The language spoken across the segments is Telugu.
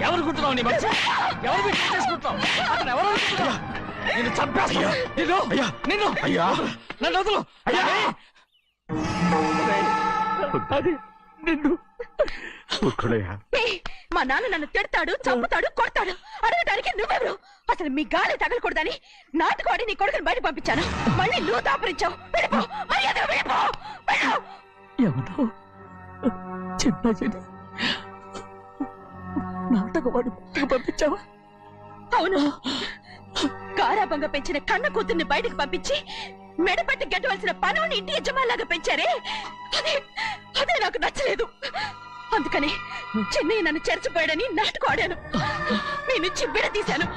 ఎవరు గుర్తున్నావు నీ మంచి ఎవరు చేసుకుంటావు అతను ఎవరు నిన్ను చంపేస్తా నిన్ను నిన్ను అయ్యా నన్ను వదులు అది నిన్ను మా నాన్న నన్ను తిడతాడు చంపుతాడు కొడతాడు అడగటానికి నువ్వెవరు అసలు మీ గాలి తగలకూడదని నాటుకోడి నీ కొడుకుని బయట పంపించాను మళ్ళీ నువ్వు దాపరించావు ఎవరో చిన్న నాటకవాడు పంపించావా అవును గారాబంగా పెంచిన కన్న కూతుర్ని బయటకు పంపించి మెడపట్టి గెట్టవలసిన పనుని ఇంటి యజమానిలాగా పెంచారే అదే నాకు నచ్చలేదు అందుకని చెన్నై నన్ను చెరచిపోయాడని నాటకం ఆడాను నీ నుంచి విడదీశాను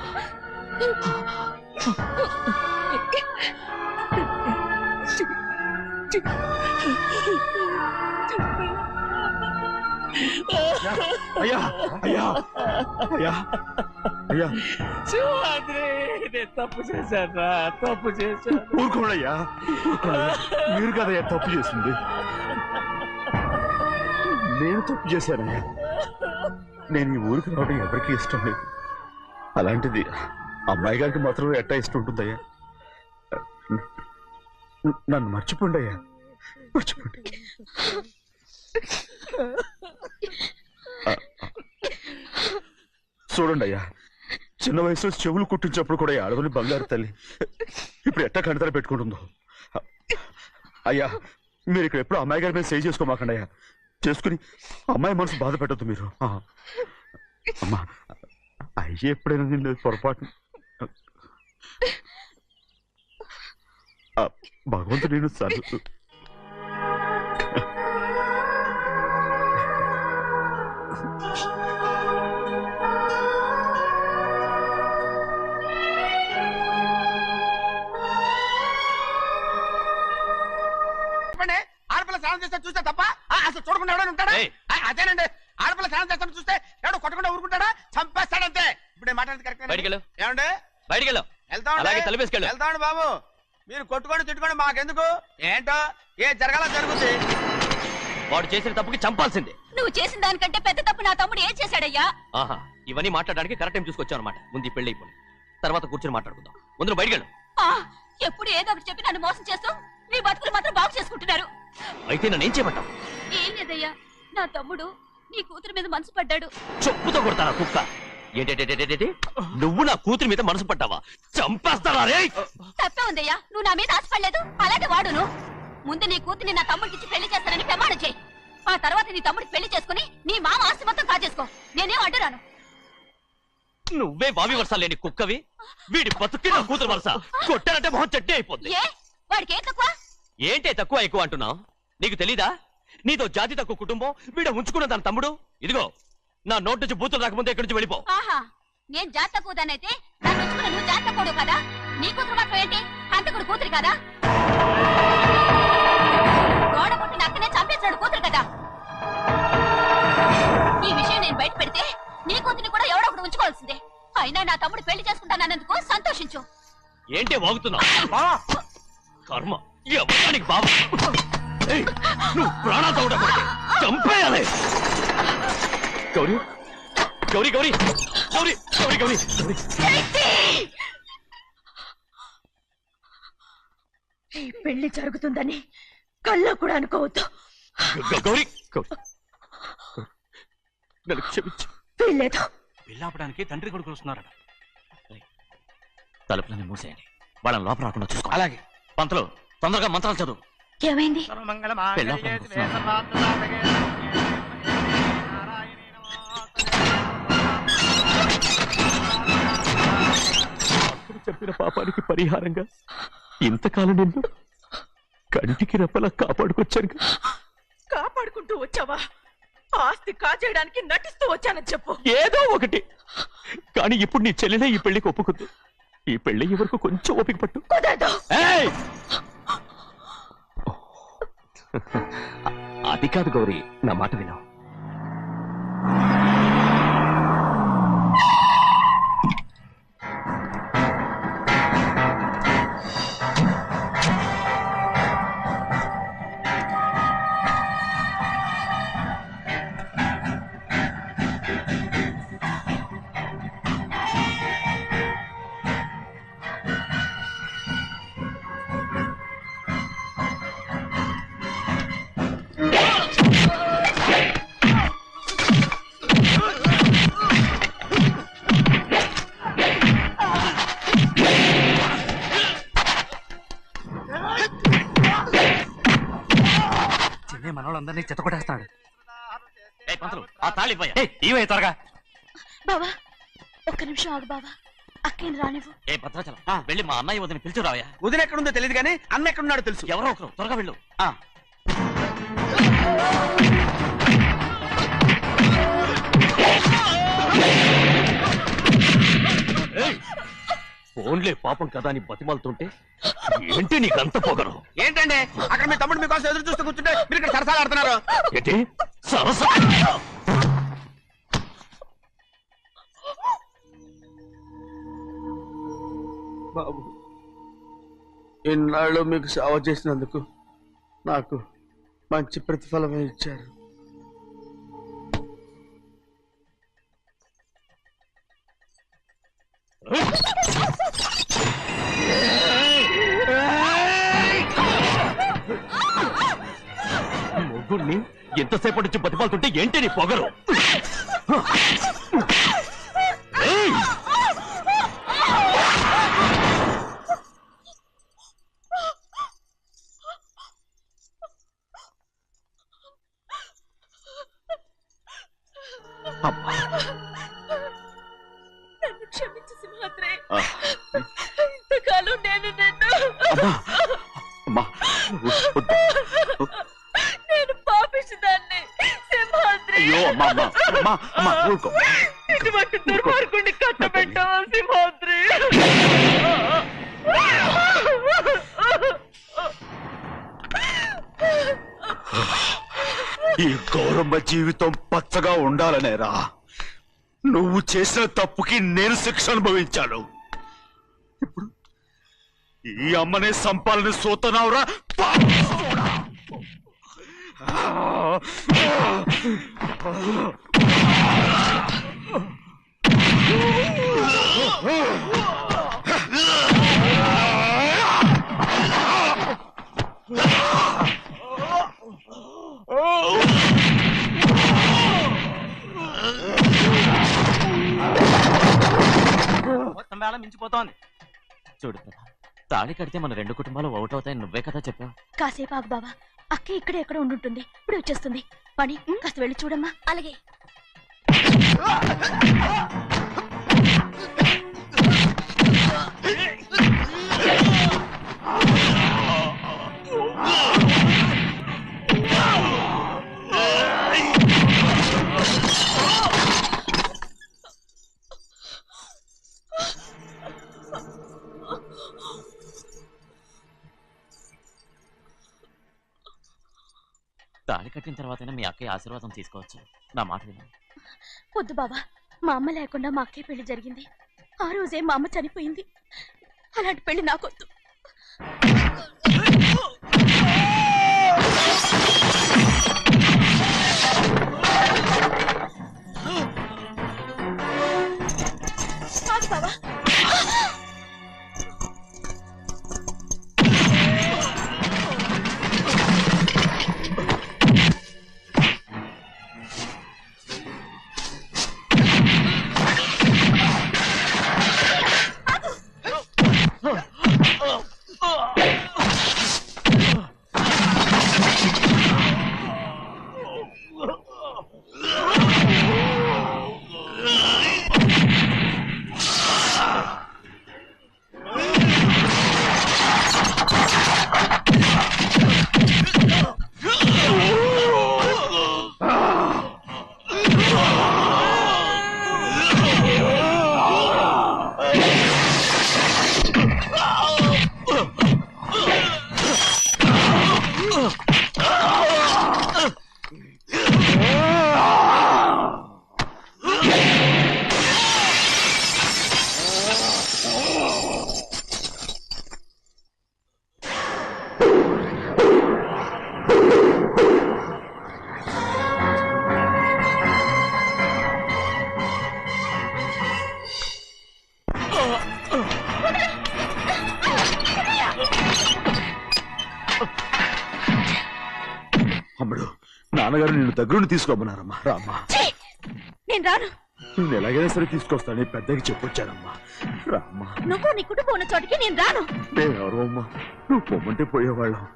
అయ్యా అయ్యా అయ్యా అయ్యా తప్పు చేశాను తప్పు చేశాను ఊరుకోడయ్యా మీరు కదయ్యా తప్పు చేసింది నేను తప్పు చేశానయ్యా నేను ఈ ఊరికి రావడం ఎవరికీ ఇష్టం లేదు అలాంటిది అమ్మాయి గారికి మాత్రం ఎట్టా ఇష్టం ఉంటుందయ్యా నన్ను మర్చిపోండి అయ్యా మర్చిపోండి చూడండి అయ్యా చిన్న వయసులో చెవులు కుట్టించినప్పుడు కూడా ఆడవని బంగారు తల్లి ఇప్పుడు ఎట్టా కంటతర పెట్టుకుంటుందో అయ్యా మీరు ఇక్కడ ఎప్పుడు అమ్మాయి గారి మీద సేవ్ చేసుకోమాకండి అయ్యా చేసుకుని అమ్మాయి మనసు బాధ పెట్టద్దు మీరు అమ్మా అయ్యే ఎప్పుడైనా నేను పొరపాటు భగవంతుడు నేను సర్దు ఆడపిల్ల స్నానం చేస్తే చూస్తే తప్ప అసలు చూడకుండా ఎవడైనా ఉంటాడా అదేనండి ఆడపిల్ల స్నానం చేస్తాను చూస్తే ఎవడో కొట్టకుండా ఊరుకుంటాడా చంపేస్తాడంతే ఇప్పుడు మాట్లాడేది కరెక్ట్ ఏమండి బయటికి వెళ్తామండి బాబు మీరు కొట్టుకొని తిట్టుకొని మాకెందుకు ఏంటో ఏ జరగాల జరుగుతుంది వాడు చేసిన తప్పుకి చంపాల్సిందే నువ్వు చేసిన దానికంటే పెద్ద తప్పు నా తమ్ముడు ఏం చేశాడయ్యా ఆహా ఇవన్నీ మాట్లాడడానికి కరెక్ట్ టైం చూసుకొచ్చావు అనమాట ముందు ఈ పెళ్లి అయిపోయి తర్వాత కూర్చొని మాట్లాడుకుందాం ముందు బయటికి ఎప్పుడు ఏదో ఒకటి చెప్పి నన్ను మోసం చేస్తూ మీ బతుకులు మాత్రం బాగు చేసుకుంటున్నారు అయితే నన్నేం చేయమంటావు ఏం లేదయ్యా నా తమ్ముడు నీ కూతురు మీద మనసు పడ్డాడు చెప్పుతో కొడతారా కుక్క ఏంటంటే నువ్వు నా కూతురి మీద మనసు పడ్డావా చంపేస్తావా రే తప్పే ఉందయ్యా నువ్వు నా మీద ఆశపడలేదు అలాగే వాడును ముందు నీ కూతుర్ని నా తమ్ముడికి పెళ్లి చేస్తానని ప్రమాణం చేయి ఆ తర్వాత నీ తమ్ముడికి పెళ్లి చేసుకుని నీ మామ ఆస్తి మొత్తం కాజేసుకో నేనేం అడ్డురాను నువ్వే బావి వరుస లేని కుక్కవి వీడి బతుక్కి నా కూతురు వరుస కొట్టానంటే మొహం చెట్టే అయిపోద్ది వాడికి ఏం తక్కువ ఏంటే తక్కువ ఎక్కువ అంటున్నావు నీకు తెలీదా నీతో జాతి తక్కువ కుటుంబం వీడ ఉంచుకున్న దాని తమ్ముడు ఇదిగో నా నోటి నుంచి బూతులు రాకముందే ఇక్కడి నుంచి వెళ్ళిపో ఆహా నేను జాతి తక్కువదానైతే నన్ను ఉంచుకున్న నువ్వు జాతి తక్కువడు కదా నీ కూతురు మాత్రం ఏంటి అంతకుడు కూతురు కదా గోడ పుట్టిన అక్కనే చంపేశాడు కూతురు కదా ఈ విషయం నేను బయట పెడితే నీ కూతురిని కూడా ఎవడో ఒకటి ఉంచుకోవాల్సిందే అయినా నా తమ్ముడు పెళ్లి చేసుకుంటానన్నందుకు సంతోషించు ఏంటే వాగుతున్నావు కర్మ ఎవరికి బాబా నువ్వు ప్రాణాలతో ఉండకూడదు చంపేయాలి గౌరీ గౌరీ గౌరీ గౌరీ గౌరీ గౌరీ ఈ పెళ్లి జరుగుతుందని కల్లో కూడా అనుకోవద్దు గౌరీ నన్ను క్షమించు వీల్లేదు పెళ్ళాపడానికి తండ్రి కొడుకులు వస్తున్నారట తలుపులని మూసేయండి వాళ్ళని లోపల రాకుండా చూసుకో అలాగే పంతలు తొందరగా మంత్రాలు చదువు ఏమైంది చెప్పిన పాపానికి పరిహారంగా ఇంతకాలం నిన్ను కంటికి రెప్పలా కాపాడుకొచ్చాను కాపాడుకుంటూ వచ్చావా ఆస్తి కాజేయడానికి నటిస్తూ వచ్చానని చెప్పు ఏదో ఒకటి కానీ ఇప్పుడు నీ చెల్లెలే ఈ పెళ్లికి ఒప్పుకుంది ఈ పెళ్లి వరకు కొంచెం ఓపిక పట్టు అది కాదు గౌరీ నా మాట విను మనోళ్ళందరినీ చిత్తకొట్టేస్తాడు. పంతులు ఆ తాళి ఇవ్వయ్యా. ఇవే త్వరగా. బావా ఒక్క నిమిషం ఆగు బావా, అక్కేం రానివ్వు. ఏ భద్రాచలం వెళ్ళి మా అన్నయ్య వదిన పిలిచిరావయ్యా. వదిన ఎక్కడుందో తెలియదు కానీ అన్న ఎక్కడున్నాడో తెలుసు. ఎవరో ఒకరు త్వరగా వెళ్ళు. ఫోన్లే పాపం కదా అని బతిమాలుతుంటే ఏంటి నీకంత పొగరు? ఏంటండి అక్కడ మీ తమ్ముడు మీకోసం ఎదురు చూస్తూ కూర్చుంటే మీరు ఇక్కడ సరసాలు ఆడుతున్నారు. ఏంటి సరస? బాబు, ఇన్నాళ్ళు మీకు సేవ చేసినందుకు నాకు మంచి ప్రతిఫలమే ఇచ్చారు. మొగుణ్ణి ఎంతసేపటి నుంచి బతిమాలుతుంటే ఏంటి నీ పొగరు? నన్ను క్షమించు సింహాద్రి, ఇంతకాలం నేను నిన్ను నేను పాపిస్తుందాన్ని సింహాద్రి. ఇటువంటి దుర్మార్గుడిని కట్టబెట్టావా సింహాద్రి? ఈ గౌరమ్మ జీవితం పచ్చగా ఉండాలనేరా నువ్వు చేసిన తప్పుకి నేను శిక్ష అనుభవించాను. ఇప్పుడు ఈ అమ్మనే సంపాలని సోతనావురా. మొత్తం వేళ మించిపోతోంది. చూడు కదా, తాళి కడితే మన రెండు కుటుంబాలు ఒకటవుతాయని నువ్వే కదా చెప్పావు. కాసేపు ఆగు బావా, అక్క ఇక్కడే ఎక్కడ ఉండుంటుంది, ఇప్పుడు వచ్చేస్తుంది. పని కాస్త వెళ్ళి చూడమ్మా. అలాగే. తాళి కట్టిన తర్వాతైనా మీ అక్కయ్య ఆశీర్వాదం తీసుకోవచ్చు. నా మాట విను. వద్దు బావా, మా అమ్మ లేకుండా మా అక్కయ్య పెళ్లి జరిగింది. ఆ రోజే మా అమ్మ చనిపోయింది. అలాంటి పెళ్లి నాకొద్దు. ఆగు బావా. అమ్మడు, నాన్నగారు నిన్ను దగ్గరుండి తీసుకోమన్నారమ్మా. రామ్మా. నేను రాను. నేను ఎలాగైనా సరే తీసుకొస్తానని పెద్దకి చెప్పొచ్చానమ్మా. రామ్మా. నువ్వు నీ కుటుంబం ఉన్న చోటికి నేను రాను. మేమెవరు అమ్మా, నువ్వు పొమ్మంటే పోయేవాళ్ళం.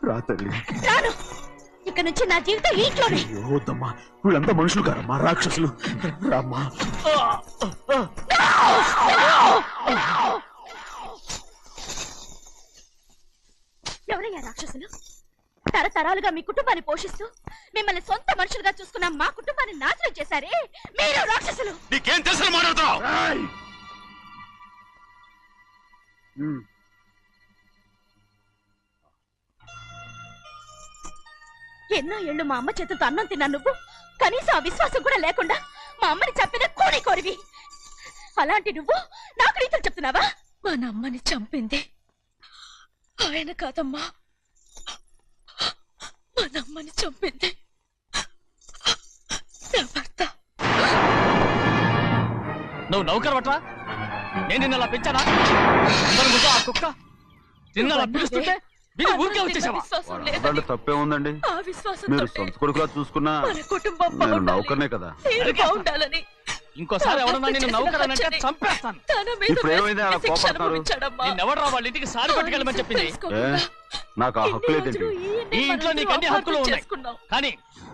రా తల్లి. రాను. ఇక ఇక నుంచి నా జీవితం ఈ ఇంట్లోనే. అయ్యో వద్దమ్మా, వీళ్ళంతా మనుషులు కారమ్మా, రాక్షసులు. రామ్మా. ఎవరయ్యా రాక్షసులు? తరతరాలుగా మీ కుటుంబాన్ని పోషిస్తూ మిమ్మల్ని సొంత మనుషులుగా చూసుకున్న మా కుటుంబాన్ని నాశనం చేశారే మీరు రాక్షసులు. నీకేం తెలుసు మాట్లాడుతున్నావు? ఏయ్! ఉమ్. ఎన్నో ఏళ్ళు మా అమ్మ చేతులతో అన్నం తిన్నా నువ్వు కనీసం ఆ విశ్వాసం కూడా లేకుండా మా అమ్మని చంపిన కోడి కోరివి. అలాంటి నువ్వు నాకు రీతులు చెప్తున్నావా? మా అమ్మని చంపింది ఆయన కాదమ్మా, మా అమ్మని చంపింది నా భర్త. నువ్వు నౌకర్ పట్రా? నేను నిన్న అలా పెంచానా? అందరి ముందు ఆ కుక్క నిన్న అలా పిలుస్తుంటే విని ఊరికే వచ్చేసావా? విశ్వాసం లేదని దాంట్లో తప్పే ఉందండి. ఆ విశ్వాసం మీరు సొంత కొడుకులా చూసుకున్నా మన కుటుంబం నేను బాగుండాలి, నౌకర్నే కదా. తీరు బాగుండాలని ఇంకోసారి ఎవడన్నా నిన్ను నౌకర్ అని అంటే చంపేస్తాను. తన మీద ఇప్పుడు ఏమైంది అలా శిక్ష కోపడుతున్నారు? అనుభవించాడమ్మా. నిన్నెవడరా వాళ్ళ ఇంటికి సారి పట్టుకెళ్ళమని చెప్పింది? ఏ నాకు ఆ హక్కు ఇన్ని లేదండి. రోజులు ఈ ఇంట్లో నీకు అన్ని హక్కులు ఉన్నాయి. చేసుకున్నాం. కానీ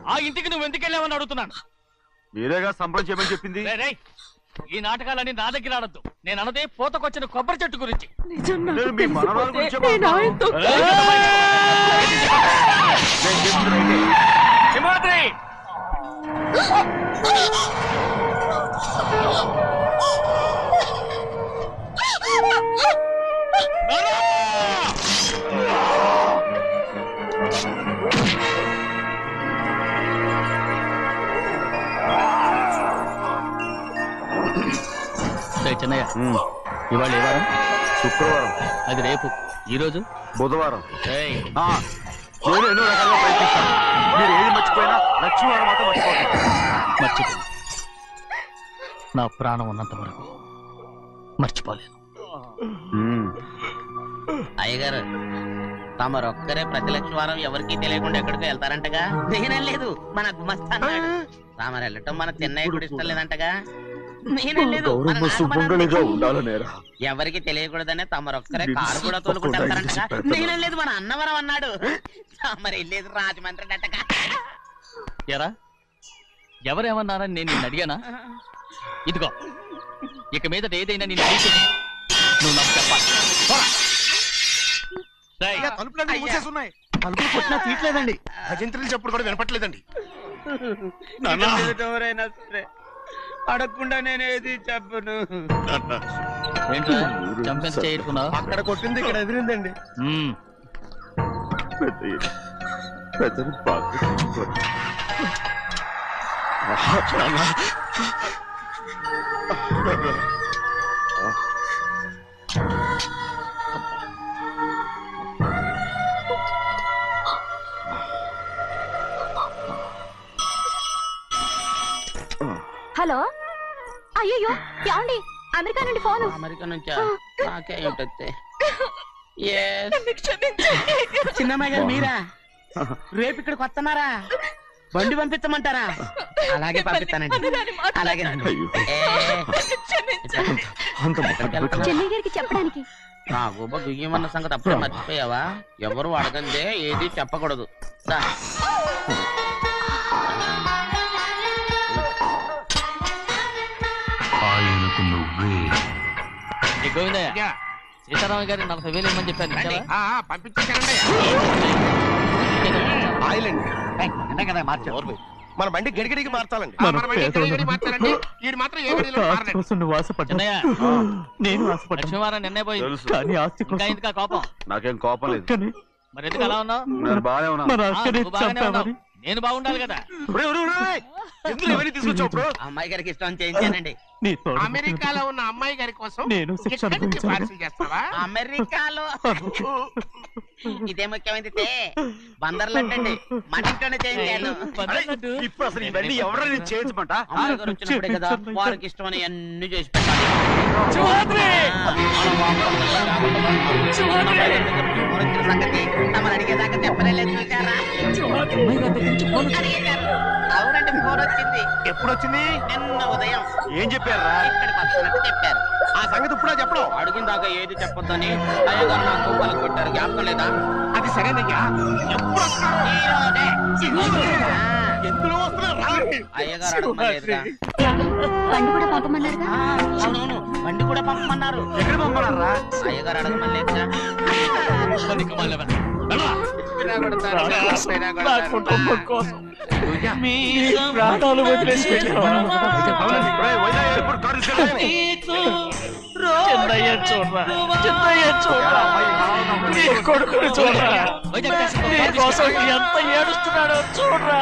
ఆ ఇంటికి నువ్వు ఎందుకు వెళ్ళావని అడుగుతున్నాను. మీరేగా సంబరం చేయమని చెప్పింది. రేయ్, రేయ్, ఈ నాటకాలన్నీ నా దగ్గర ఆడద్దు. నేను అన్నదే పూతకొచ్చిన కొబ్బరి చెట్టు గురించి. నిజం నాకు నేను మీ మనవరాలు తెలిసిపోతే గురించే నేను ఆయనతో నేను చెప్తున్నా అయితే. సింహాద్రి! రేయ్ చిన్నయ్య, ఉమ్. ఇవాళ ఏ వారం? శుక్రవారం, అది రేపు. ఈ రోజు బుధవారం. రేయ్, ఆ, నేను ఎన్నో రకాలుగా ప్రయత్నిస్తాను. మీరు ఏది మర్చిపోయినా లక్ష్మీవారం మాత్రం మర్చిపోతాను. మర్చిపో. నా ప్రాణం ఉన్నంత వరకు మర్చిపోలేను. ఉమ్. అయ్యగారు తమరొక్కరే ప్రతి లక్షవారం ఎవరికీ తెలియకుండా ఎక్కడికో వెళ్తారంటగా? నేనేం లేదు, మన గుమస్తా అన్నాడు. తామరు వెళ్ళటం మన చిన్నయ్య కూడా ఇష్టం లేదంటగా? నేనేం లేదు, మన గౌరవ నాన్న సుమంగళిగా అన్నాడు. ఉండాలనేరా. ఎవరికి తెలియకూడదనే తమరొక్కరే మీరు కారు కూడా తోలుకుంటూ తప్పకుండా వెళ్తారంటగా? ఇంటికి పెడతాను. నేనేం లేదు, మన అన్నవరం అన్నాడు. తమరు వెళ్ళేది రాజమండ్రి అంటగా? ఎరా, ఎవరేమన్నారని నేను నిన్ను అడిగానా? ఇదిగో, ఇక మీదట ఏదైనా నిన్ను అడిగితే నువ్వు నాకు చెప్పాలి. పోరా. రేయ్, తలుపులన్నీ మూసేసి ఉన్నాయి. తలుపులు కొట్టినా తీయట్లేదండి. భజంత్రులు చెప్పుడు కూడా వినపట్లేదండి. ఎవరైనా సరే అడగకుండా నేనేది చెప్పను. ఏంట్రా చంపెంత చేయించుకున్నావు? అక్కడ కొట్టింది ఇక్కడ ఎదిరిందండి. పెద్దయ్య, పెద్దని బాగా చూసుకోండి. హలో, అయ్యో ఏమండి, అమెరికా నుండి ఫోను. అమెరికా నుంచా? నాకే ఉంటుంది. క్షమించండి. చిన్నమ్మాయి గారు మీరా? రేపు ఇక్కడికి వస్తున్నారా? బండి పంపిస్తామంటారా? అలాగే పంపిస్తానండి. అలాగేనండి. అయ్యో. క్షమించండి. అంత మాట చెన్నై గారికి చెప్పడానికి. నా గుబ్బ గుయ్యమన్న సంగతి అప్పుడే మర్చిపోయావా? ఎవరు అడగందే ఏది చెప్పకూడదు. దా. ఏ గోవిందయ్య, సీతారామయ్య గారి 40,000 ఇవ్వమని చెప్పాను. ఇచ్చావా? పంపించేసానండి. ఆయిల్ అండి. నిన్నే కదా మార్చావు. మన బండి గడిగడికి మార్చాలండి. మన మన బండి పేదోడు. గడిగడికి మార్చాలండి. వీడు మాత్రం ఏ గడిలో మారలేదు. కోసం నువ్వు ఆశపడ్డా, చిన్నయ్య, నేను ఆశపడ్డా. లక్ష్మీవారం నిన్నే పోయింది. తెలుసు. కానీ ఆస్తి ఇంకా కోసం ఎందుకా కోపం? నాకేం కోపం లేదు. మరి ఎందుకు అలా ఉన్నావు? నేను బాగానే ఆ, ఉన్నాను. నువ్వు బాగానే ఉన్నావు. నేను బాగుండాలి కదా. ఎందుకు ఇవన్నీ తీసుకొచ్చావు బ్రో? అమ్మాయి గారికి ఇష్టం చేయించానండి. అమెరికాలో ఉన్న అమ్మాయి గారి కోసం నేను శిక్ష ఇక్కడి నుంచి అనుభవించాలి. పార్సిల్ చేస్తావా? అమెరికాలో ఇదే ముఖ్యమైనది. బందర్లంటండి మన ఇంట్లోనే చేయించాను. పద్ధతి. ఇప్పుడు అసలు ఇవన్నీ ఎవరైనా చేయొచ్చమంట? అమ్మాయి గారు వచ్చినప్పుడే కదా వారికి ఇష్టమని అన్ని చేసి పెట్టాలి. సింహాద్రి! సంగతి తమరు అడిగేదాకా చెప్పలేదు చూసారా? అమ్మాయి గారి దగ్గర నుంచి ఫోన్ వచ్చింది. అడిగేశారు. అవునండి ఫోన్ వచ్చింది. ఎప్పుడు వచ్చింది? నిన్న ఉదయం ఏం చెప్పారా? ఇక్కడికి వస్తున్నట్టు చెప్పారు. ఆ సంగతి ఇప్పుడే చెప్పడం. అడిగిన దాకా ఏది చెప్పొద్దని అయ్యగారు నాకు పలుకు కొట్టారు. జ్ఞాపకం లేదా? అది సరేనయ్యా. ఎప్పుడు వస్తున్నారు? ఈరోజే. ఎందులో వస్తున్నారా? అయ్యగారు అడగమలేదుగా. బండి కూడా పంపమన్నారుగా. అవునవును, బండి కూడా పంపమన్నారు. ఎక్కడ పంపన్నారా? అయ్యగారు అడగమలేదుగా. ప్రాణాలు వదిలేసి అవునండి, రేయ్, వైజాగ్ ఎయిర్పోర్ట్ కారు తీసుకెళ్ళండి. చిన్నయ్య చూడరా, చిన్నయ్య చూడరా, నీ కొడుకుని చూడరా, నీ కోసం ఎంత ఏడుస్తున్నాడో చూడరా.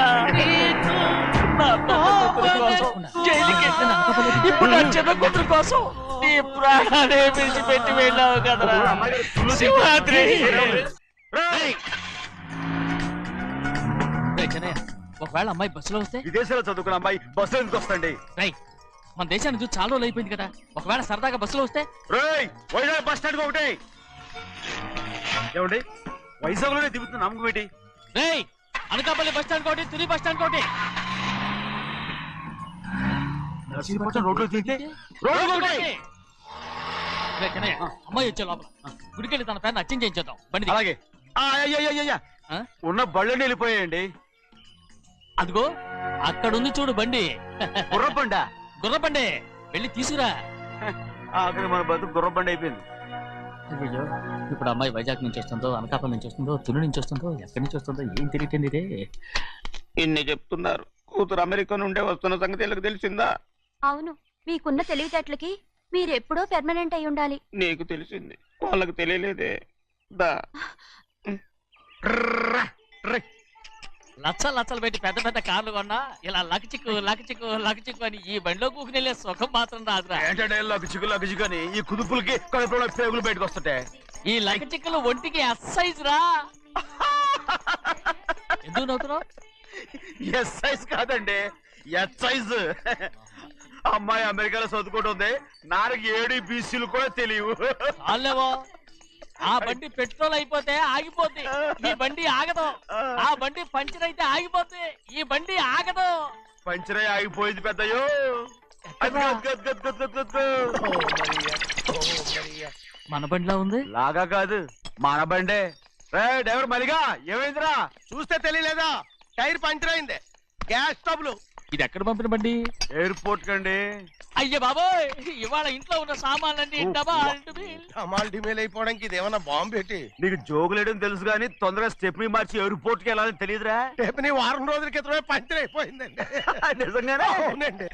నా పెద్ద కూతురు కోసం జైలుకి వెళ్ళిన, ఇప్పుడు నా చిన్న కూతురు కోసం నీ ప్రాణాలే విడిచిపెట్టి వెళ్ళావు కదరా సింహాద్రి. రేయ్, ఒకవేళ అమ్మాయి బస్సులో వస్తే విదేశాల్లో చదువుకున్న అమ్మాయి బస్సులో ఎందుకు వస్తండి? రై మన దేశాన్ని చూసి చాలా రోజులు అయిపోయింది కదా, ఒకవేళ సరదాగా బస్సులో వస్తే రేయ్, వైజాగ్ బస్ స్టాండ్ ఒకటి ఏమండి, వైజాగ్ లోనే దిగుతున్న నమ్మకం ఏంటి? రేయ్ అనకాపల్లి బస్ స్టాండ్ కోటి, తుని బస్ స్టాండ్ కోటి. నర్సీపట్నం రోడ్లో దిగితే రోడ్డు ఒకటి. రేయ్ చిన్నయ్య, అమ్మాయి వచ్చే లోపల గుడికెళ్ళి తన పేరుని అచ్చం చేయించేద్దాం బండి దిగు. అలాగే. అయ్యయ్యయ్యయ్య, ఆ? ఉన్న బళ్ళని వెళ్ళిపోయాయండి. అదిగో అక్కడుంది చూడు బండి, గుర్రబండ. గుర్రబండి, వెళ్ళి తీసుకురా. అక్కడ మన బతుకు గుర్రబండ అయిపోయింది. అయ్యో, ఇప్పుడు అమ్మాయి వైజాగ్ నుంచి వస్తుందో, అనకాపల్లి నుంచి వస్తుందో, తుని నుంచి వస్తుందో, ఎక్కడి నుంచి వస్తుందో ఏం తెలియటండి రే. ఇన్ని చెప్తున్నారు, కూతురు అమెరికా నుండే వస్తున్న సంగతి వీళ్ళకి తెలిసిందా? అవును, మీకున్న తెలివితేటలకి మీరెప్పుడో పెర్మనెంట్ అయి ఉండాలి. నీకు తెలిసింది, వాళ్ళకి తెలియలేదే. దా లచ్చలు పెట్టి పెద్ద పెద్ద కార్లు కొన్నా ఇలా లకచిక్కు లకచిక్కు లకచిక్కు అని ఈ బండిలో కూకుని వెళ్ళే సుఖం మాత్రం రాదురా. ఏంటంటే లగ్గుచిక్కు అని ఈ కుదుపులకి కడుపులో పేగులు బయటకు వస్తుంటాయి. ఈ లకచిక్కులు ఒంటికి ఎక్సైజ్ రా. ఎందుకు నవ్వుతున్నావు? ఎస్ సైజ్ కాదండి, ఎస్ సైజ్. అమ్మాయి అమెరికాలో చదువుకుంటుంది, నాకు 7 BCలు కూడా తెలియవు. చాలేవో, ఆ బండి పెట్రోల్ అయిపోతే ఆగిపోద్ది, ఈ బండి ఆగదు. ఆ బండి పంచర్ అయితే ఆగిపోద్ది, ఈ బండి ఆగదు. పంచరై ఆగిపోయింది పెద్దయ్యో. మన బండిలా ఉంది. లాగా కాదు, మన బండే. రే డ్రైవర్ మలిగా, ఏమైందిరా? చూస్తే తెలియలేదా? టైర్ పంచర్ అయింది. గ్యాస్ స్టవ్లు. ఇది ఎక్కడ పంపిన బండి? ఎయిర్పోర్ట్ కండి. అయ్య బాబోయ్, ఇవాళ ఇంట్లో ఉన్న సామాన్లన్నీ డబల్ అమాల్ డిమేల్ అయిపోవడానికి ఇదేమన్నా బాంబు పెట్టి. నీకు జోగులేయడం తెలుసు కానీ తొందరగా స్టెప్ని మార్చి ఎయిర్పోర్ట్ కి వెళ్ళాలని తెలియదురా? రేపు వారం రోజుల క్రితమే పంచర్ అయిపోయిందండి. నిజంగానే? అవునండి.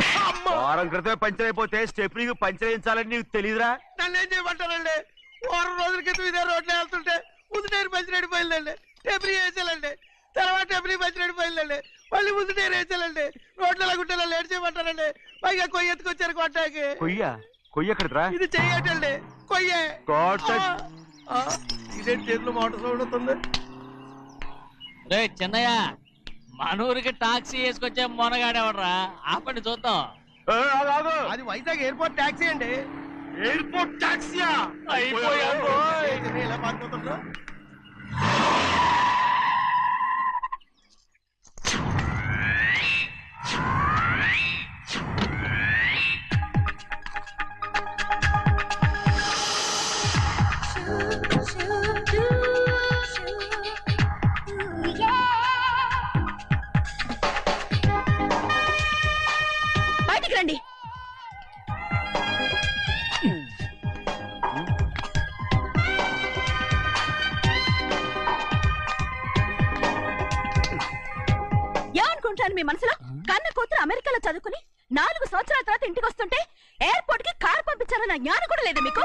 వారం క్రితమే పంచర్ అయిపోతే స్టెప్నీకి పంచర్ వేయించాలని నీకు తెలియదురా? నన్ను ఏం చేయమంటారండి? వారం రోజుల క్రితం ఇదే రోడ్లో వెళ్తుంటే ముందు టైర్ పంచర్ అయిపోయిందండి. టెబ్రీ వేసాలండి, తర్వాత టెబ్రీ పంచర్ అయిపోయిందండి, మళ్ళీ ముందు టైర్ వేసాలండి. రోడ్లు ఎలా గుంటే లేట్ చేయమంటారండి. పైగా కొయ్య ఎత్తుకొచ్చారు కొట్టాకి. కొయ్య ఎక్కడిరా? ఇది చెయ్యటండి, కొయ్యే. ఇదేంటి చేతిలో మోటార్ సౌండ్ అవుతుంది? రే చిన్నయ్య, మనూరికి టాక్సీ వేసుకొచ్చే మొనగాడేవడరా, ఆపండి చూద్దాం. అది వైజాగ్ ఎయిర్పోర్ట్ టాక్సీ అండి. ఎయిర్పోర్ట్ టాక్సీయా? ఇలా పారిపోతుండ్రు. బయటికి రండి. ఏమనుకుంటాను మీ మనసులో? కన్న కూతురు అమెరికాలో చదువుకుని 4 సంవత్సరాల తర్వాత ఇంటికి వస్తుంటే ఎయిర్పోర్ట్ కి కార్ పంపించాలన్న జ్ఞానం కూడా లేదా మీకు?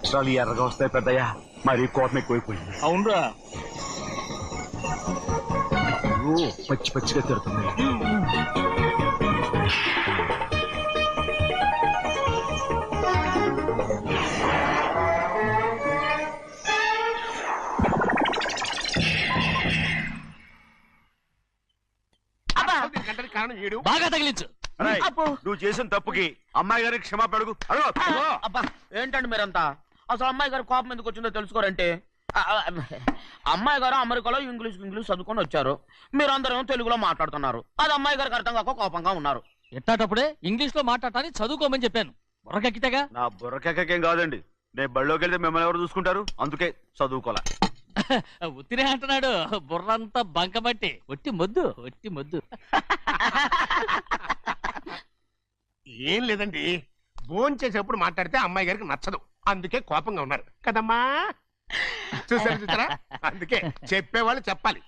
అక్షరాలు ఎర్రగా వస్తాయి పెద్దయ్య. మరి కోపం ఎక్కువైపోయింది. అవునరా పచ్చి పచ్చిగా తిడుతుంది. కారణం ఏడు. బాగా తగిలించు. అరేయ్, నువ్వు చేసిన తప్పుకి అమ్మాయి గారికి క్షమాపణ అడుగు. అడుగు. అబ్బా ఏంటండి మీరంతా? అసలు అమ్మాయి గారు కోపం ఎందుకు వచ్చిందో తెలుసుకోరంటే, అమ్మాయి గారు అమెరికాలో ఇంగ్లీష్ చదువుకొని వచ్చారు. మీరందరూ తెలుగులో మాట్లాడుతున్నారు. అది అమ్మాయి గారికి అర్థం కాక కోపంగా ఉన్నారు. ఎట్టాటప్పుడే ఇంగ్లీష్ లో మాట్లాడటానికి చదువుకోమని చెప్పాను. బుర్రకెక్కితేగా. నా బుర్రకేకేం కాదండి. నేను బళ్ళోకి వెళ్తే మిమ్మల్ని ఎవరు చూసుకుంటారు? అందుకే చదువుకోలే. ఉత్తిరే అంటున్నాడు. బుర్రంతా బంకబట్టి ఒట్టి మొద్దు. ఏం లేదండి, భోజనం చేసేప్పుడు మాట్లాడితే అమ్మాయి గారికి నచ్చదు, అందుకే కోపంగా ఉన్నారు కదమ్మా. చూసారా? అందుకే చెప్పేవాళ్ళు చెప్పాలి.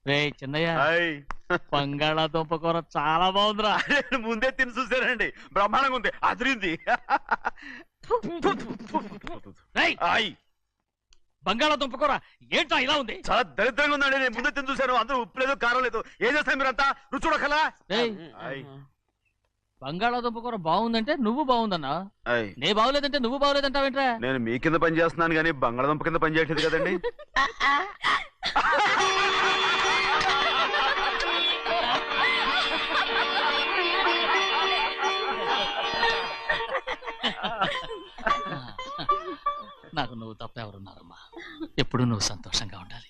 రే చిన్నయ్య, హాయ్. బంగాళాదుంప కూర చాలా బాగుందిరా. నేను ముందే తిని చూసానండి. బ్రహ్మాండంగా ఉంది. అదిరింది. రేయ్, హాయ్. బంగాళాదుంప కూర ఏంట్రా ఇలా ఉంది? చాలా దరిద్రంగా ఉందండి. నేను ముందే తిని చూశాను. అందరూ ఉప్పు లేదు, కారం లేదు. ఏం చేస్తాను మీరంతా? రుచి చూడకలా. రేయ్, హాయ్. బంగాళాదుంప కూర బాగుందంటే నువ్వు బాగుందన్నా, హాయ్. నే బాగులేదంటే నువ్వు బాగులేదంటావేంట్రా? నేను మీ కింద పని చేస్తున్నాను కానీ బంగాళదుంప కింద పని చేయట్లేదు కదండి. నాకు నువ్వు తప్ప ఎవరున్నారమ్మా? ఎప్పుడు నువ్వు సంతోషంగా ఉండాలి.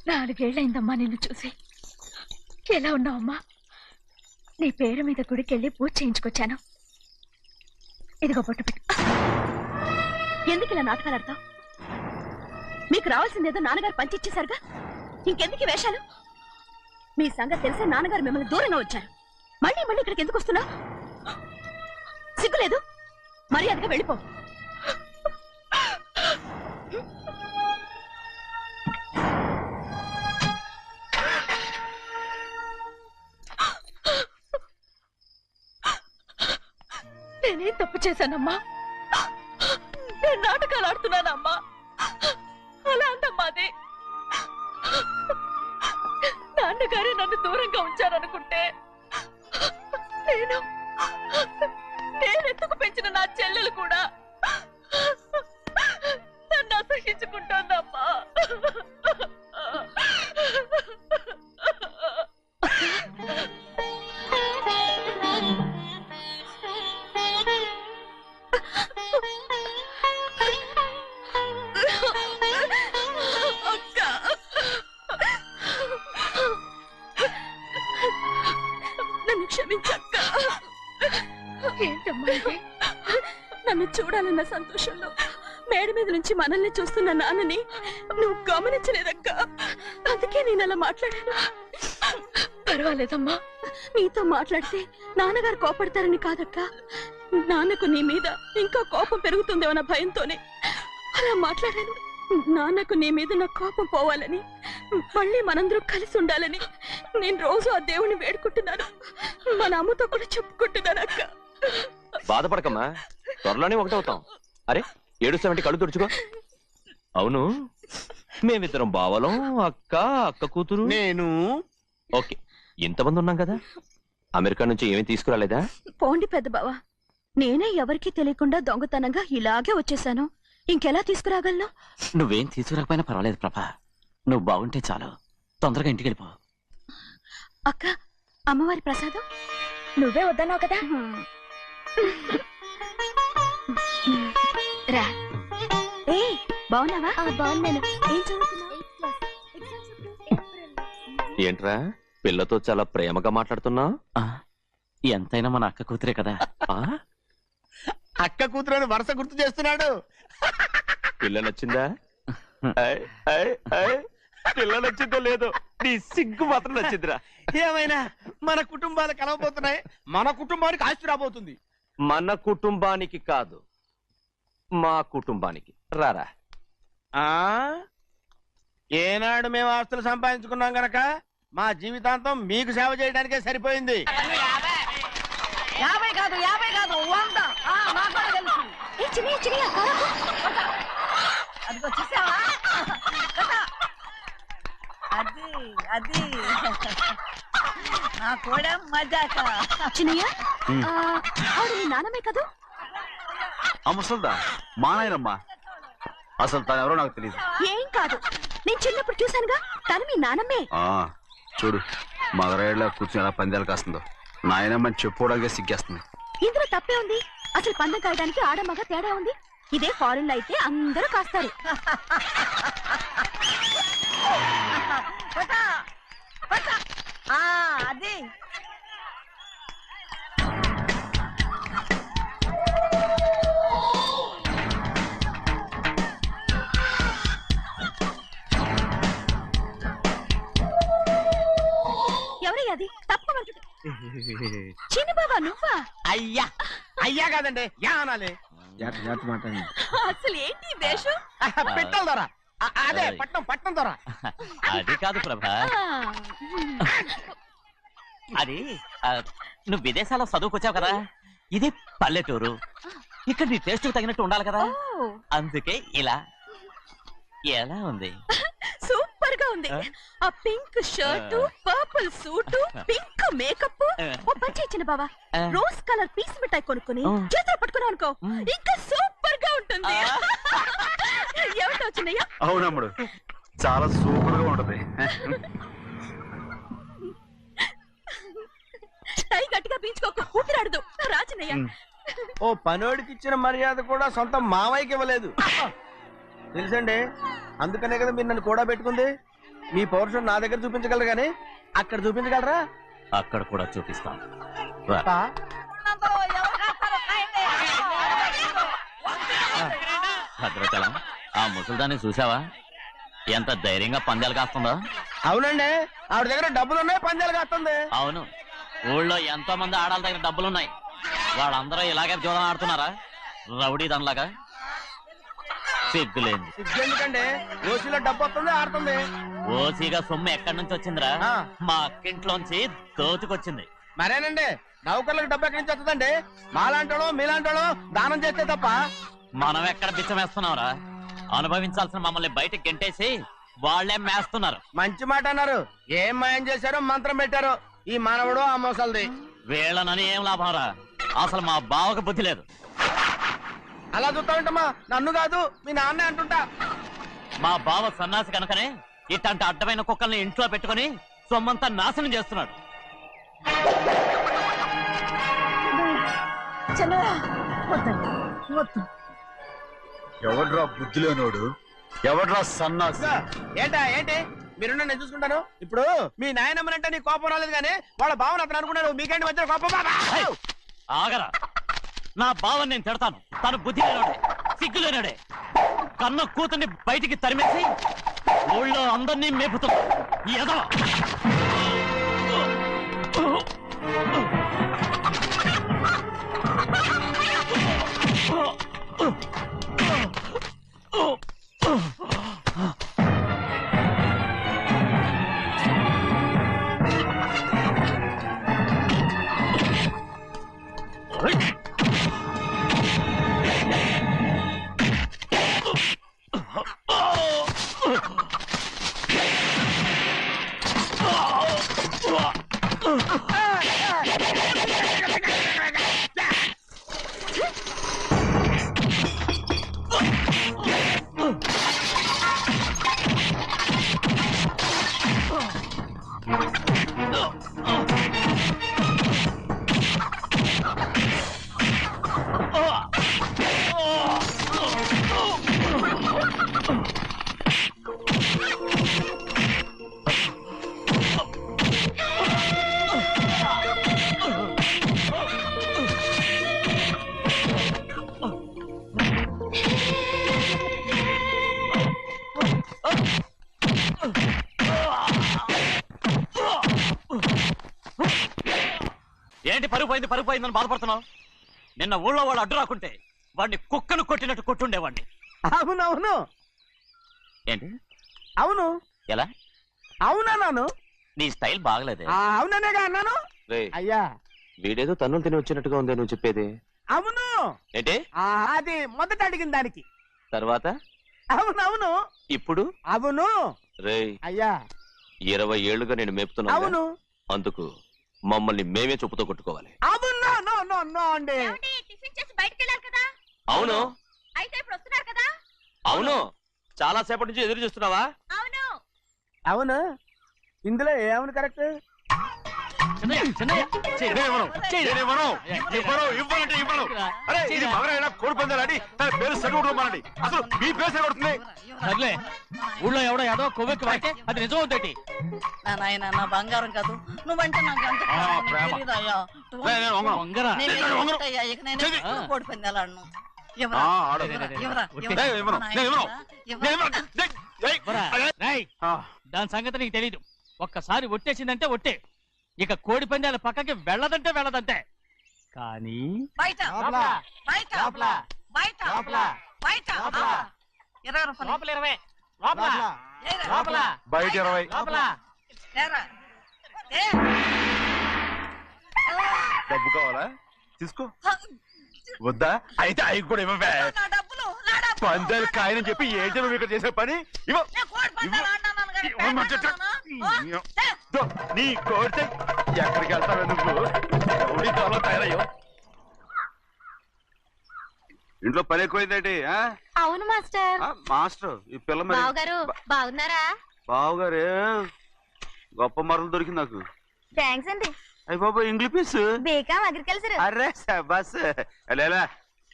నాలుగేళ్లైందమ్మా నిన్ను చూసి. ఎలా ఉన్నావమ్మా? నీ పేరు మీద గుడికెళ్ళి పూజ చేయించుకొచ్చాను. ఇదిగో బొట్టు పెట్టు. ఎందుకు ఇలా నాటకాలు ఆడతావు? మీకు రావాల్సిందేదో నాన్నగారు పంచిచ్చేశారుగా, ఇంకెందుకు ఈ వేషాలు? మీ సంగతి తెలిసే నాన్నగారు మిమ్మల్ని దూరంగా వచ్చారు. మళ్ళీ మళ్ళీ ఇక్కడికి ఎందుకు వస్తున్నావు? సిగ్గులేదు? మర్యాదగా వెళ్ళిపో. నేనేం తప్పు చేశానమ్మా? నేను నాటకాలు ఆడుతున్నానమ్మా. అలా అందమ్మా అది. నాన్నగారే నన్ను దూరంగా ఉంచారనుకుంటే నేనెత్తుకు పెంచిన నా చెల్లెలు కూడా నన్ను అసహించుకుంటోందమ్మా. నన్ను క్షమించక్క. ఏంటమ్మా ఇది? నన్ను చూడాలన్న సంతోషంలో మేడ మీద నుంచి మనల్ని చూస్తున్న నాన్నని నువ్వు గమనించలేదక్క. అందుకే నేను అలా మాట్లాడాను. పర్వాలేదమ్మా, నీతో మాట్లాడితే నాన్నగారు కోపడతారని కాదక్క. నాన్నకు నీ మీద ఇంకా కోపం పెరుగుతుందేమన్న భయంతోనే అలా మాట్లాడాను. నాన్నకు నీ మీద నా కోపం పోవాలని, మళ్ళీ మనందరూ కలిసి ఉండాలని నేను రోజు ఆ దేవుని వేడుకుంటున్నాను. మన అమ్మతో కూడా చెప్పుకుంటున్నాను అక్క. బాధపడకమ్మా, త్వరలోనే ఒకటవుతాం. అరే ఏడుస్తామంటే కళ్ళు తుడుచుకో. అవును, మేమిద్దరం బావలం, అక్క కూతురు, నేను. ఓకే, ఇంతమంది ఉన్నాం కదా. అమెరికా నుంచి ఏమీ తీసుకురాలేదా? పోండి పెద్ద బావా, నేనే ఎవరికీ తెలియకుండా దొంగతనంగా ఇలాగే వచ్చేసాను. ఇంకెలా తీసుకురాగలను? నువ్వేం తీసుకురాకపోయినా పర్వాలేదు ప్రభా, నువ్వు బాగుంటే చాలు. తొందరగా ఇంటికి వెళ్ళిపో. అక్క, అమ్మవారి ప్రసాదం నువ్వే వద్దన్నావు కదా. రా. ఏ బాగున్నావా? బాగున్నాను. ఏం చదువుతున్నావు? ఏంట్రా పిల్లతో చాలా ప్రేమగా మాట్లాడుతున్నావు? ఆ, ఎంతైనా మన అక్క కూతురే కదా. అక్క కూతురు వరుస గుర్తు చేస్తున్నాడు. పిల్ల నచ్చిందా? I, I, I. పిల్ల నచ్చిందో లేదో నీ సిగ్గు మాత్రం నచ్చిందిరా. ఏమైనా మన కుటుంబాలు కలవబోతున్నాయి, మన కుటుంబానికి ఆస్తి రాబోతుంది. మన కుటుంబానికి కాదు, మా కుటుంబానికి. రారా. ఆ ఏనాడు మేము ఆస్తులు సంపాదించుకున్నాం గనక మా జీవితాంతం మీకు సేవ చేయడానికే సరిపోయింది. 50 కాదు 100. నాకు కూడా తెలుసు. చిన్నయ్య అదిగో చూసావా? అది నా కూడా మజాక. చిన్నయ్య ఆవిడ నీ నాన్నమే కదూ? ఆ ముసల్దా మా నాయనమ్మా. అసలు తను ఎవరో నాకు తెలియదు. ఏం కాదు, నేను చిన్నప్పుడు చూశానుగా, తను మీ నాన్నమే. చూడు మగరాయిలా కూర్చుని ఎలా పందాలు కాస్తుందో. నాయనమ్మని చెప్పుకోవడానికి సిగ్గేస్తుంది. ఇందులో తప్పే ఉంది? అసలు పందెం కాయడానికి ఆడమగ తేడా ఉంది. ఇదే ఫారిన్ లో అయితే అందరూ కాస్తారు. అది ఎవరయ్యా అది? తప్పమంటుంది. చిన్న బాబా నువ్వా? అయ్యా అయ్యా కాదండి, యా అనాలి. అసలు ఏంటి వేషం? పెట్టాలి దొర. అదే పట్నం దొర. అది కాదు ప్రభా, అది నువ్వు విదేశాల్లో చదువుకొచ్చావు కదా, ఇది పల్లెటూరు. ఇక్కడ నీ టేస్ట్ తగినట్టు ఉండాలి కదా, అందుకే ఇలా. ఎలా ఉంది? సూపర్ గా ఉంది. ఆ pink shirt, purple suit, pink makeup. ఓ పని ఇచ్చిన బావా, రోజ్ కలర్ పీస్ మిఠాయి కొనుక్కొని చేతిలో పట్టుకున్నావు అనుకో, ఇంకా సూపర్ గా ఉంటుంది. ఎవరితో వచ్చిందయ్యా? అవునమ్ముడు, చాలా సూపర్ గా ఉంటది. టై గట్టిగా పీంచుకోకు, ఊపిరాడదు. రాజనయ్య ఓ పనోడికి ఇచ్చిన మర్యాద కూడా సొంత మావయ్యకి ఇవ్వలేదు తెలుసండి. అందుకనే కదా మీరు నన్ను కూడా పెట్టుకుంది. మీ పౌరుషం నా దగ్గర చూపించగలరు కానీ అక్కడ చూపించగలరా? అక్కడ కూడా చూపిస్తాను. భద్రాచలం, ఆ ముసల్దాన్ని చూసావా? ఎంత ధైర్యంగా పందాలు కాస్తుందో. అవునండి, ఆవిడ దగ్గర డబ్బులు ఉన్నాయి, పందాలు కాస్తుంది. అవును, ఊళ్ళో ఎంతో మంది ఆడాళ్ళ దగ్గర డబ్బులున్నాయి. వాళ్ళందరూ ఇలాగే జోదం ఆడుతున్నారా? రౌడీ దానిలాగా. సిగ్గులేదు. ఎందుకండి ఓసీలో డబ్బు వస్తుంది, ఆడుతుంది. ఓసీగా సొమ్ము ఎక్కడి నుంచి వచ్చిందిరా? మా అక్కింట్లోంచి దోచుకొచ్చింది. మరేనండి, నౌకర్లకు డబ్బు ఎక్కడి నుంచి వస్తుందండి? మాలాంటోళ్ళు మీలాంటోళ్ళు దానం చేస్తే తప్ప. మనం ఎక్కడ బిచ్చమేస్తున్నావురా? అనుభవించాల్సిన మమ్మల్ని బయటకు గెంటేసి వాళ్లే మేస్తున్నారు. మంచి మాట అన్నారు. ఏం మాయం చేశారో మంత్రం పెట్టారో ఈ మానవుడు ఆ మోసల్ది. వీళ్ళనని ఏం లాభం రా? అసలు మా బావకు బుద్ధి లేదు. అలా చూస్తా ఉంటామా? నన్ను కాదు మీ నాన్నే అంటుంటా. మా బావ సన్నాసి కనుకనే ఇట్లాంటి అడ్డమైన కుక్కల్ని ఇంట్లో పెట్టుకుని సొమ్మంతా నాశనం చేస్తున్నాడు. ఎవడ్రా బుద్ధి లేనోడు? ఎవడ్రా సన్నాసి? ఏంటి మీరు నేను చూసుకుంటాను. ఇప్పుడు మీ నాయనమ్మనంటే నీ కోపం రాలేదు కానీ వాళ్ళ భావన అతను అనుకున్నాడు. మీకేంటి మధ్య కోపం? ఆగరా, నా బావని నేను తిడతాను. తను బుద్ధి లేనోడే, సిగ్గు లేనోడే. కన్న కూతుర్ని బయటికి తరిమేసి ఊళ్ళో అందరినీ మేపుతున్నా ఈ ఎదవ. పరుగు పోయిందని బాధపడుతున్నావు? నిన్న ఊళ్ళో వాడు అడ్డు రాకుంటే వాడిని కుక్కను కొట్టినట్టు కొట్టుండేవాడిని. అవునవును ఏంటి? అవును ఎలా? అవునన్నాను. నీ స్టైల్ బాగలేదే. అవుననేగా అన్నాను. అయ్యా వీడేదో తన్నులు తిని వచ్చినట్టుగా ఉందే నువ్వు చెప్పేది. అవును ఏంటి? అది మొదట అడిగిన దానికి. తర్వాత అవునవును. ఇప్పుడు అవును. రేయ్, అయ్యా 20 ఏళ్లుగా నేను మేపుతున్నా. అవును. అందుకు మమ్మల్ని మేమే చెప్పుతో కొట్టుకోవాలి. అవును. నో నో నో అండి. టిఫిన్ చేసి బయటికి వెళ్ళారు కదా, అవును. అయితే ఇప్పుడు వస్తున్నారు కదా. అవును. చాలా సేపటి నుంచి ఎదురు చూస్తున్నావా? అవును. అవును. ఇందులో ఏమని కరెక్ట్? చిన్నయ్య, చిన్నయ్య, సర్లే, ఊళ్ళో ఎవడో ఏదో కొవ్వెక్కి వాడితే అది నిజం అవుతాయి. నా నాయన నా బంగారం కాదు, నువ్వంటే నాకు ఎంత ప్రేమ. తెలీదయ్యా. వంగరా. నేను వెళ్ళిపోతాయ్యా, ఇక నేను ఎప్పుడు కోడి పందాలాడను. ఎవరా? ఎవరా? ఎవరా? నా నాయనా? ఎవరా? రేయ్, దాని సంగతి నీకు తెలీదు. ఒక్కసారి ఒట్టేసిందంటే ఒట్టే. ఇక కోడి పందాల పక్కకి వెళ్ళదంటే వెళ్ళదంతే. కానీ బయట బయట బయట బయట 20 రూపాయలు. లోపల 20, లోపల లేరా? లోపల బయట 20. లోపల. లేరా? ఏ? డబ్బు కావాలా? తీసుకో. వద్దా? అయితే అవి కూడా ఇవ్వవే. నా డబ్బులు, నా డబ్బులు. పందాలు కాయని చెప్పి ఏంటి నువ్వు ఇక్కడ చేసే పని? ఇవ్వ. నేను కోడి పందాలు ఆడినాను కానీ ఇవ్వమంటే పేకాడుతున్నానా? దో, నీ కోరితే ఎక్కడికి వెళ్తావే నువ్వు? రౌడీ త్వరలో తయారయ్యో. ఇంట్లో పని ఎక్కువైందేంటి? అవును మాస్టర్. మాస్టర్ ఈ పిల్ల మరి బావగారు బాగున్నారా? బావుగారే గొప్ప మరలు దొరికింది నాకు. థ్యాంక్స్ అండి. అయ్యి బాబా ఇంగ్లీష్ పీస్. బేకాం అగ్రికల్చర్. అరే బస్ లేలా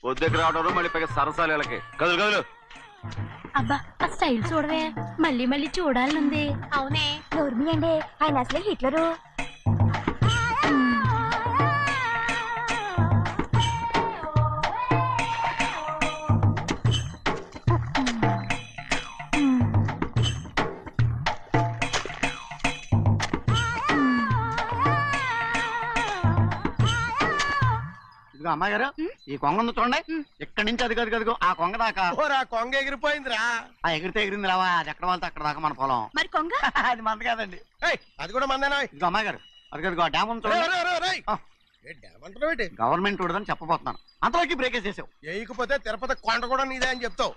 పొద్దుకు రావడం మళ్ళీ పైగా సరసాలు వీళ్ళకి. కదులు కదులు. అబ్బా ఆ స్టైల్ చూడవే, మళ్ళీ మళ్ళీ చూడాలనుంది. అవునే, నోర్మి అండి, ఆయన అసలే హిట్లరు. ఇదిగో అమ్మాయి గారు, ఈ కొంగ ఉంది చూడండి. ఇక్కడి నుంచి అది గదిగో ఆ కొంగ దాకా. ఓరా కొంగ ఎగిరిపోయిందిరా. ఆ ఎగిరితే ఎగిరింది రావా, అది ఎక్కడ వాళ్ళతో అక్కడ దాకా మన పొలం. మరి కొంగ అది మంద కాదండి. అది కూడా మందేనా? ఇదిగో అమ్మాయి గారు, అది డ్యామ్ ఉంది చూడండి. గవర్నమెంట్ ఉండదని చెప్పబోతున్నాను, అంతలోకి బ్రేక్ వేసేసావు. వేయకపోతే తిరుపతి కొండ కూడా నీదే అని చెప్తావు.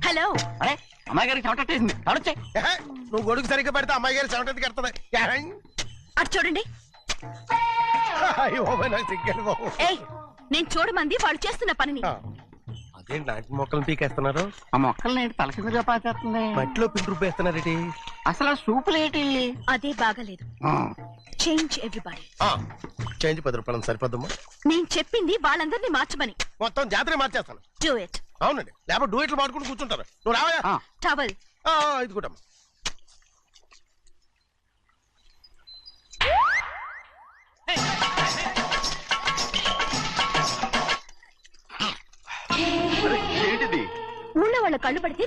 హలో. అరే అమ్మాయి గారికి చెమటేసింది, తడొచ్చే. నువ్వు గొడుగు సరిగ్గా పెడితే అమ్మాయి గారి చెమటది కడుతుంది. అటు చూడండి. నాకు సిగ్గాను బాబు. ఏయ్, నేను చూడమంది వాళ్ళు చేస్తున్న పనిని. అదేంటి నాటి మొక్కలను పీకేస్తున్నారు? ఆ మొక్కల్ని తల కిందగా పాచేస్తుంది. మట్టిలో పిండి రూపేస్తున్నారేటి? అసలు సూపులేటి. అదే బాగలేదు. Change everybody. చేంజ్ 10 రూపాయలు సరిపోద్దమ్మా. నేను చెప్పింది వాళ్ళందరినీ మార్చమని. మొత్తం జాతర మార్చేస్తాను. Do it. అవునండి, లేకపోతే డూయిట్లు మాడుకుంటూ కూర్చుంటారు. నువ్వు రావా? టవల్. ఇది కూడా ఏంటిది? ఊళ్ళో వాళ్ళ కళ్ళు పడితే